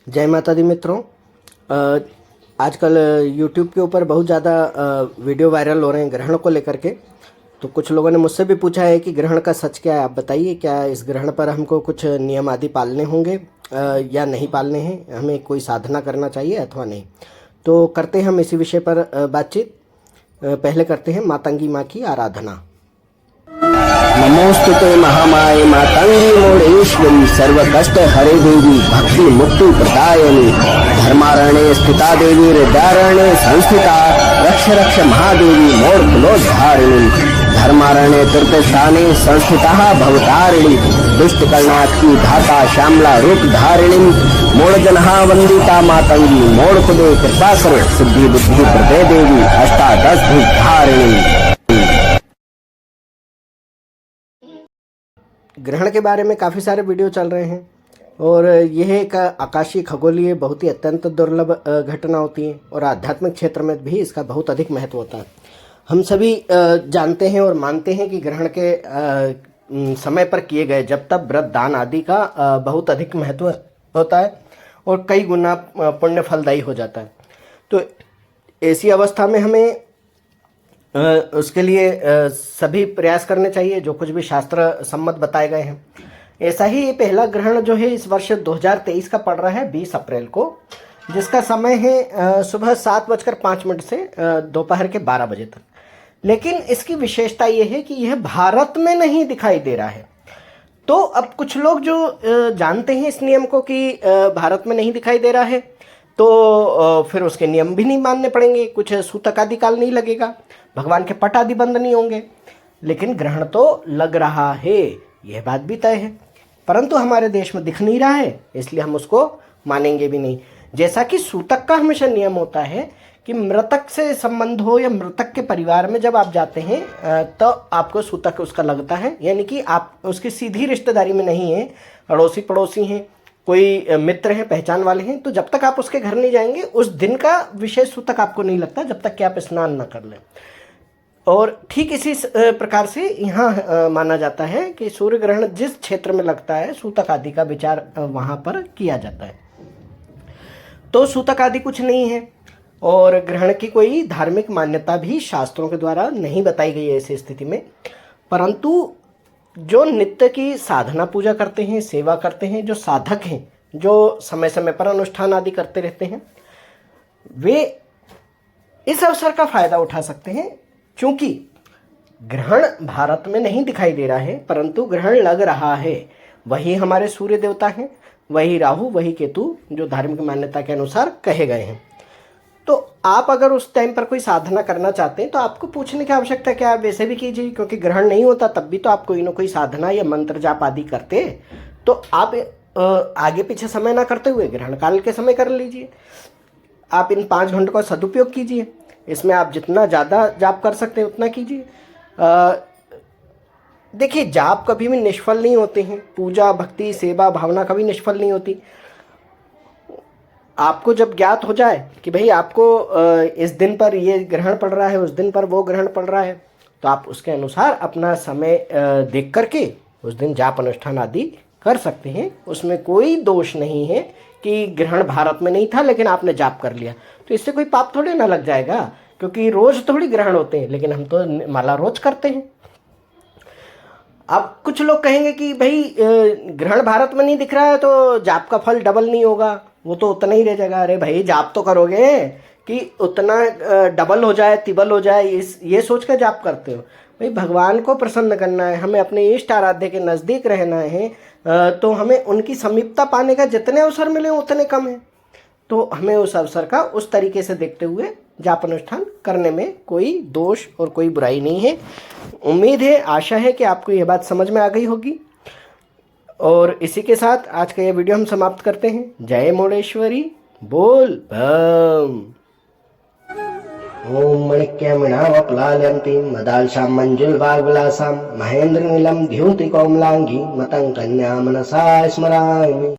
जय माता दी मित्रों। आजकल यूट्यूब के ऊपर बहुत ज़्यादा वीडियो वायरल हो रहे हैं ग्रहण को लेकर के। तो कुछ लोगों ने मुझसे भी पूछा है कि ग्रहण का सच क्या है, आप बताइए, क्या इस ग्रहण पर हमको कुछ नियम आदि पालने होंगे या नहीं पालने हैं, हमें कोई साधना करना चाहिए अथवा नहीं। तो करते हैं हम इसी विषय पर बातचीत। पहले करते हैं मातंगी माँ की आराधना। नमोस्तुते महामाये मातंगी मोड़ेश्वरी सर्व कष्ट हरे देवी भक्ति मुक्ति प्रदायिनी धर्मारण्ये स्थिता देवी हृदयारण्ये संस्थिता रक्ष रक्ष महादेवी मोड़ कुलोद्धारिणी धर्मारण्ये तीर्थस्थाने संस्थिता भवतारिणी दुष्ट कर्णाक्षी धाता श्यामला रूप धारिणी मोड़ जनहा वंदिता मातंगी मोड़ कुले कृपा करे सिद्धि बुद्धि प्रदे देवी अष्टादश भुज धारिणी। ग्रहण के बारे में काफ़ी सारे वीडियो चल रहे हैं और यह एक आकाशीय खगोलीय बहुत ही अत्यंत दुर्लभ घटना होती है और आध्यात्मिक क्षेत्र में भी इसका बहुत अधिक महत्व होता है। हम सभी जानते हैं और मानते हैं कि ग्रहण के समय पर किए गए जब तब व्रत दान आदि का बहुत अधिक महत्व होता है और कई गुना पुण्य फलदायी हो जाता है। तो ऐसी अवस्था में हमें उसके लिए सभी प्रयास करने चाहिए जो कुछ भी शास्त्र सम्मत बताए गए हैं। ऐसा ही ये पहला ग्रहण जो है इस वर्ष 2023 का पड़ रहा है 20 अप्रैल को, जिसका समय है सुबह 7:05 से दोपहर के 12 बजे तक। लेकिन इसकी विशेषता ये है कि यह भारत में नहीं दिखाई दे रहा है। तो अब कुछ लोग जो जानते हैं इस नियम को कि भारत में नहीं दिखाई दे रहा है तो फिर उसके नियम भी नहीं मानने पड़ेंगे, कुछ सूतक आदि काल नहीं लगेगा, भगवान के पट आदि बंद नहीं होंगे। लेकिन ग्रहण तो लग रहा है, यह बात भी तय है, परंतु हमारे देश में दिख नहीं रहा है, इसलिए हम उसको मानेंगे भी नहीं। जैसा कि सूतक का हमेशा नियम होता है कि मृतक से संबंध हो या मृतक के परिवार में जब आप जाते हैं तो आपको सूतक उसका लगता है, यानी कि आप उसकी सीधी रिश्तेदारी में नहीं है, अड़ोसी पड़ोसी हैं, कोई मित्र हैं, पहचान वाले हैं, तो जब तक आप उसके घर नहीं जाएंगे उस दिन का विशेष सूतक आपको नहीं लगता जब तक कि आप स्नान न कर लें। और ठीक इसी प्रकार से यहाँ माना जाता है कि सूर्य ग्रहण जिस क्षेत्र में लगता है सूतक आदि का विचार वहाँ पर किया जाता है। तो सूतक आदि कुछ नहीं है और ग्रहण की कोई धार्मिक मान्यता भी शास्त्रों के द्वारा नहीं बताई गई है ऐसी स्थिति में। परंतु जो नित्य की साधना पूजा करते हैं, सेवा करते हैं, जो साधक हैं, जो समय समय पर अनुष्ठान आदि करते रहते हैं, वे इस अवसर का फायदा उठा सकते हैं। क्योंकि ग्रहण भारत में नहीं दिखाई दे रहा है परंतु ग्रहण लग रहा है। वही हमारे सूर्य देवता हैं, वही राहु, वही केतु, जो धार्मिक मान्यता के अनुसार कहे गए हैं। तो आप अगर उस टाइम पर कोई साधना करना चाहते हैं तो आपको पूछने की आवश्यकता है कि आप वैसे भी कीजिए, क्योंकि ग्रहण नहीं होता तब भी तो आप कोई ना कोई साधना या मंत्र जाप आदि करते। तो आप आगे पीछे समय ना करते हुए ग्रहण काल के समय कर लीजिए। आप इन 5 घंटों का सदुपयोग कीजिए, इसमें आप जितना ज़्यादा जाप कर सकते हैं उतना कीजिए। देखिए, जाप कभी भी निष्फल नहीं होते हैं, पूजा भक्ति सेवा भावना कभी निष्फल नहीं होती। आपको जब ज्ञात हो जाए कि भाई आपको इस दिन पर ये ग्रहण पड़ रहा है, उस दिन पर वो ग्रहण पड़ रहा है, तो आप उसके अनुसार अपना समय देख करके उस दिन जाप अनुष्ठान आदि कर सकते हैं। उसमें कोई दोष नहीं है कि ग्रहण भारत में नहीं था लेकिन आपने जाप कर लिया, तो इससे कोई पाप थोड़ी ना लग जाएगा, क्योंकि रोज थोड़ी ग्रहण होते हैं, लेकिन हम तो माला रोज करते हैं। अब कुछ लोग कहेंगे कि भाई ग्रहण भारत में नहीं दिख रहा है तो जाप का फल डबल नहीं होगा, वो तो उतना ही रह जाएगा। अरे भाई, जाप तो करोगे कि उतना डबल हो जाए, तिबल हो जाए, ये सोच कर जाप करते हो। भाई, भगवान को प्रसन्न करना है, हमें अपने इष्ट आराध्य के नज़दीक रहना है, तो हमें उनकी समीपता पाने का जितने अवसर मिले उतने कम है। तो हमें उस अवसर का उस तरीके से देखते हुए जाप अनुष्ठान करने में कोई दोष और कोई बुराई नहीं है। उम्मीद है, आशा है कि आपको यह बात समझ में आ गई होगी। और इसी के साथ आज का ये वीडियो हम समाप्त करते हैं। जय मोड़ेश्वरी, बोल बम। ओम मणिक्यमणावप्लालयन्तीं मदालशां मंजुलभागविलासां महेन्द्रनीलं द्युतिकोमलांगी मतं कन्या मनसा स्मरामि।